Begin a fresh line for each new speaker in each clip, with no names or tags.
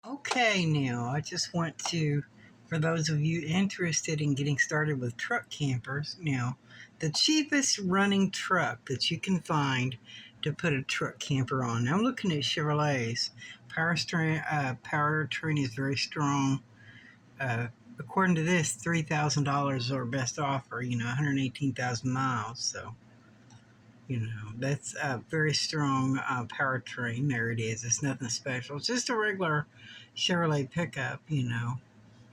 Okay, now I just want to, for those of you interested in getting started with truck campers, now the cheapest running truck that you can find to put a truck camper on. Now I'm looking at Chevrolet's powertrain is very strong. Uh, According to this, $3,000 or best offer. 118,000 miles. So that's a very strong powertrain. There it is. It's nothing special. It's just a regular Chevrolet pickup. And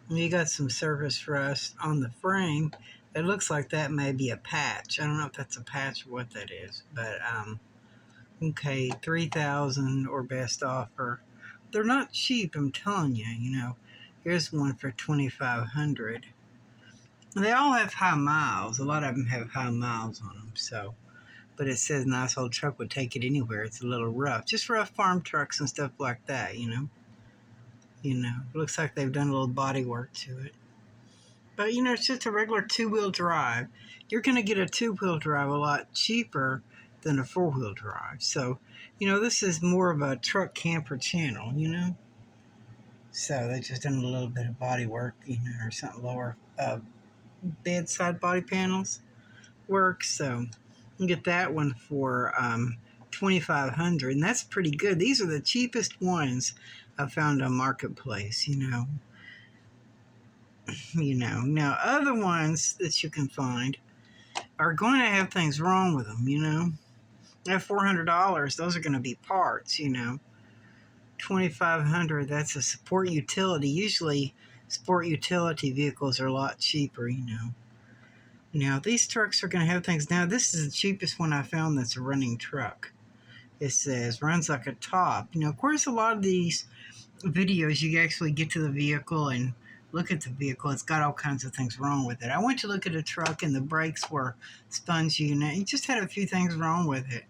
you got some surface rust on the frame. It looks like that may be a patch. I don't know if that's a patch or what that is, but okay, 3,000 or best offer. They're not cheap, I'm telling you. Here's one for 2,500. They all have high miles. A lot of them have high miles on them. So, but it says nice old truck would take it anywhere. It's a little rough, just rough farm trucks and stuff like that. It looks like they've done a little body work to it. But, it's just a regular two-wheel drive. You're going to get a two-wheel drive a lot cheaper than a four-wheel drive. So, this is more of a truck camper channel, So they just done a little bit of body work, or something lower. Bedside body panels work. So you get that one for 2,500, and that's pretty good. These are the cheapest ones I found on Marketplace, Now, other ones that you can find are going to have things wrong with them, At $400, those are going to be parts, 2,500, that's a sport utility. Usually, sport utility vehicles are a lot cheaper, Now, these trucks are going to have things. Now, this is the cheapest one I found that's a running truck. It says, runs like a top. Of course, a lot of these videos, you actually get to the vehicle and look at the vehicle. It's got all kinds of things wrong with it. I went to look at a truck and the brakes were spongy and it just had a few things wrong with it.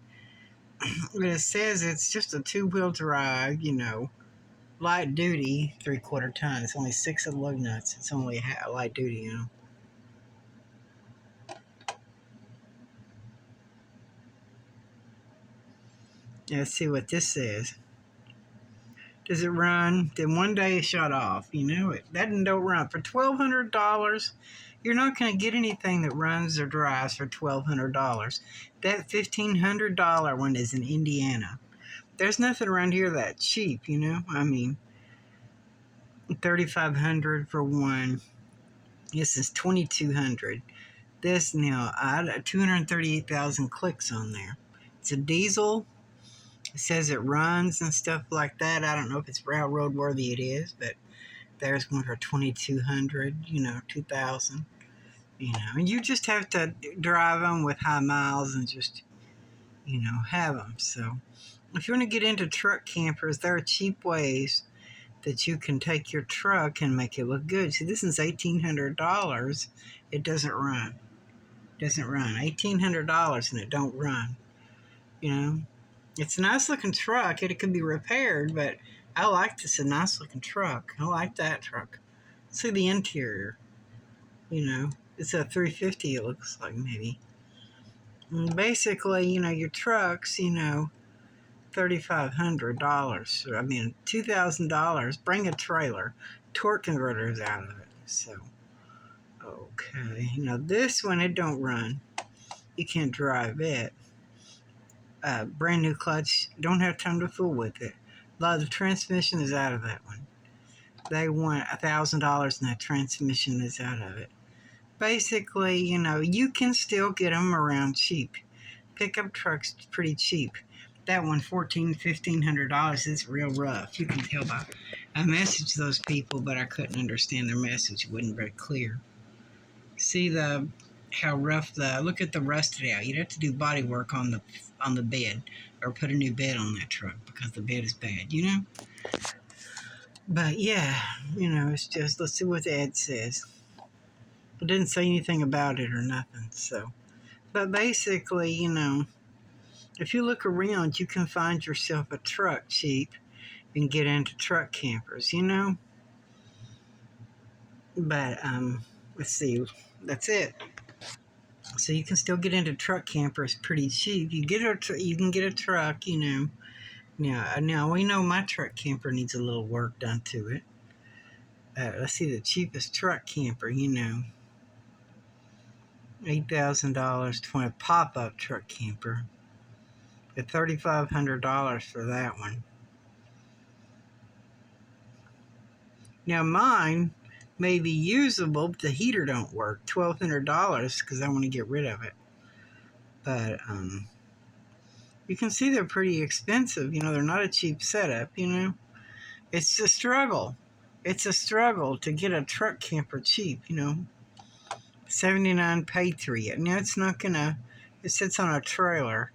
But it says it's just a two-wheel drive, light duty, 3/4 ton. It's only 6 of the lug nuts. It's only light duty, Let's see what this says. Does it run? Then one day it shut off. That don't run. For $1,200, you're not going to get anything that runs or drives for $1,200. That $1,500 one is in Indiana. There's nothing around here that cheap, I mean, $3,500 for one. This is $2,200. This now, I had 238,000 clicks on there. It's a diesel. It says it runs and stuff like that. I don't know if it's railroad worthy. It is, but there's one for 2,200. 2,000. And you just have to drive them with high miles and just have them. So, if you want to get into truck campers, there are cheap ways that you can take your truck and make it look good. See, this is $1,800. It doesn't run. $1,800 and it don't run. It's a nice looking truck. It could be repaired, but I like this. A nice looking truck. I like that truck. See the interior. It's a 350. It looks like maybe. And basically, your trucks. $3,500. I mean, $2,000. Bring a trailer. Torque converters out of it. So, okay. This one it don't run. You can't drive it. Brand new clutch. Don't have time to fool with it. A lot of the transmission is out of that one. They want $1,000 and that transmission is out of it. Basically, you can still get them around cheap. Pickup trucks pretty cheap. That one, $1,500 is real rough. You can tell by. I messaged those people, but I couldn't understand their message. It wasn't very clear. See how rough look at the rusted out. You'd have to do body work on the bed or put a new bed on that truck because the bed is bad, But yeah, it's just, let's see what the ad says. It didn't say anything about it or nothing, so. But basically, if you look around, you can find yourself a truck cheap and get into truck campers, But, let's see, that's it. So you can still get into truck campers pretty cheap. You can get a truck, Now we know my truck camper needs a little work done to it. Let's see the cheapest truck camper, $8,000 to a pop-up truck camper. At $3,500 for that one. Now mine may be usable, but the heater don't work. $1,200 because I want to get rid of it. But you can see they're pretty expensive. They're not a cheap setup. It's a struggle. It's a struggle to get a truck camper cheap. $79 paid for it. Now it's not gonna. It sits on a trailer.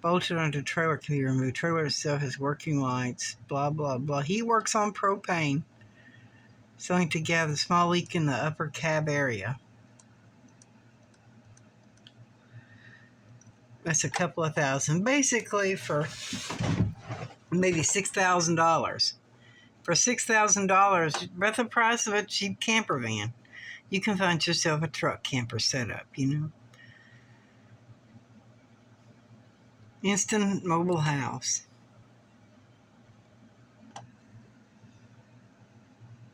Bolted onto trailer can be removed. Trailer itself has working lights. Blah blah blah. He works on propane. Something to gather. Small leak in the upper cab area. That's a couple of thousand. Basically for maybe $6,000. For $6,000, about the price of a cheap camper van, you can find yourself a truck camper setup. Instant mobile house.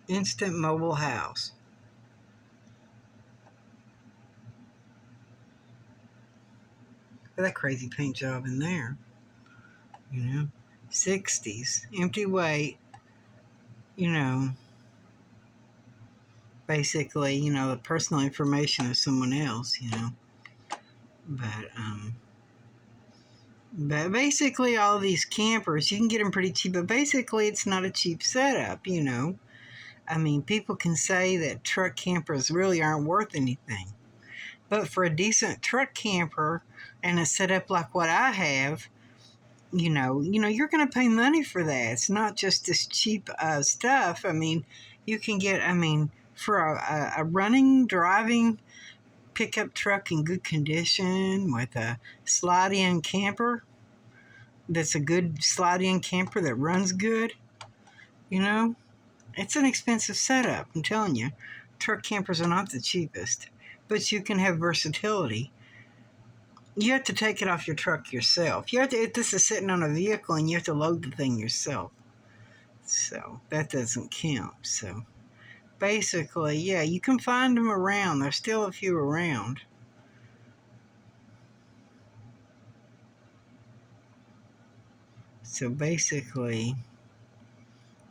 Instant mobile house. Look at that crazy paint job in there. 60s. Empty weight. Basically, the personal information of someone else, But basically all these campers, you can get them pretty cheap, but basically it's not a cheap setup, people can say that truck campers really aren't worth anything. But for a decent truck camper and a setup like what I have, you're going to pay money for that. It's not just this cheap stuff. You can get, for a running, driving pickup truck in good condition with a slide-in camper that's a good slide-in camper that runs good, it's an expensive setup, I'm telling you. Truck campers are not the cheapest, but you can have versatility. You have to take it off your truck yourself. If this is sitting on a vehicle and you have to load the thing yourself. So that doesn't count. So basically, yeah, you can find them around. There's still a few around. So basically,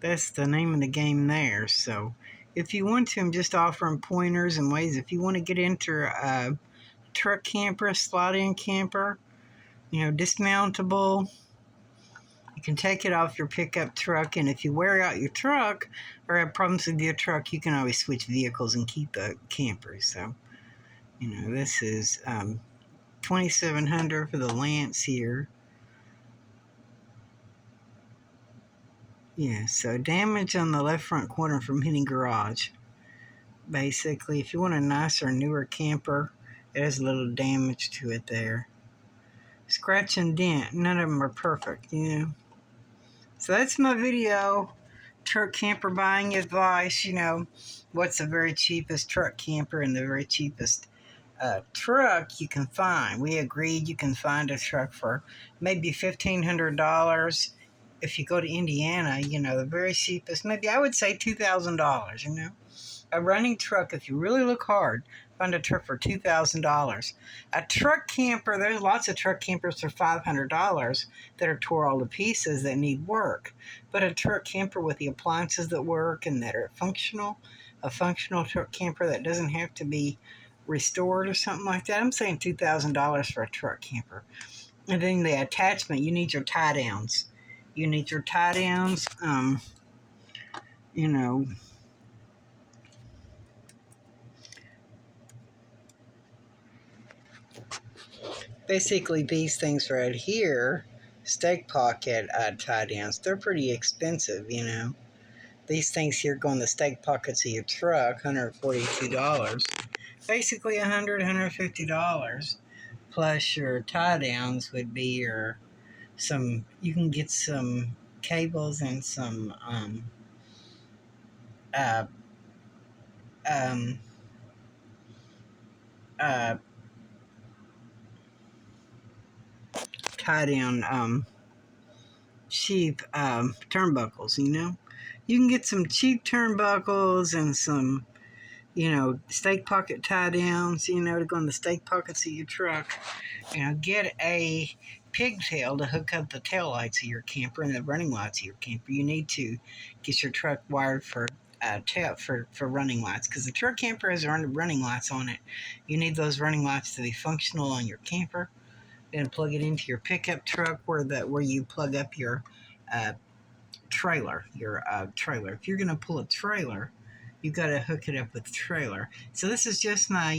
that's the name of the game there. So if you want to, I'm just offering pointers and ways. If you want to get into a truck camper, a slide-in camper, dismountable, you can take it off your pickup truck, and if you wear out your truck or have problems with your truck, you can always switch vehicles and keep the camper. So, this is $2,700 for the Lance here. Yeah, so damage on the left front corner from hitting garage. Basically, if you want a nicer, newer camper, it has a little damage to it there. Scratch and dent, none of them are perfect, So that's my video. Truck camper buying advice, what's the very cheapest truck camper and the very cheapest truck you can find. We agreed you can find a truck for maybe $1,500. If you go to Indiana, the very cheapest, maybe I would say $2,000, A running truck, if you really look hard, find a truck for $2,000. A truck camper, there's lots of truck campers for $500 that are tore all to pieces that need work. But a truck camper with the appliances that work and that are functional, a functional truck camper that doesn't have to be restored or something like that, I'm saying $2,000 for a truck camper. And then the attachment, you need your tie downs. Basically these things right here, stake pocket tie downs, they're pretty expensive, These things here go in the stake pockets of your truck, $142. Basically $150. Plus your tie downs would be you can get some cables and some tie down cheap turnbuckles, you know? You can get some cheap turnbuckles and some, stake pocket tie downs, to go in the stake pockets of your truck. Get a pigtail to hook up the tail lights of your camper and the running lights of your camper. You need to get your truck wired for for running lights, because the truck camper has running lights on it. You need those running lights to be functional on your camper. Then plug it into your pickup truck where you plug up your uh, trailer. If you're going to pull a trailer, you got to hook it up with the trailer. So this is just my,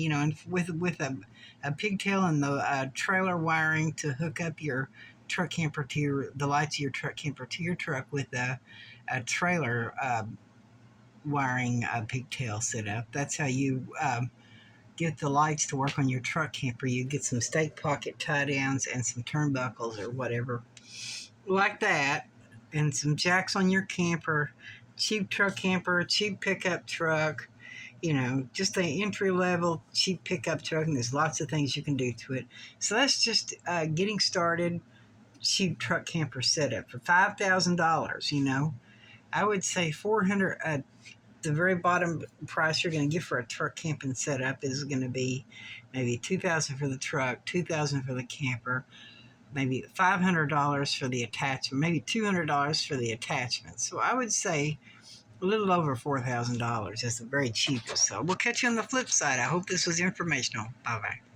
with a pigtail and the trailer wiring to hook up your truck camper to the lights of your truck camper to your truck with a trailer wiring pigtail set up. That's how you get the lights to work on your truck camper. You get some stake pocket tie downs and some turnbuckles or whatever like that, and some jacks on your camper. Cheap truck camper, cheap pickup truck, just an entry level cheap pickup truck, and there's lots of things you can do to it. So that's just getting started cheap truck camper setup for $5,000. I would say 400. The very bottom price you're going to get for a truck camping setup is going to be maybe $2,000 for the truck, $2,000 for the camper, maybe $500 for the attachment, maybe $200 for the attachment. So I would say a little over $4,000 is the very cheapest. So we'll catch you on the flip side. I hope this was informational. Bye bye.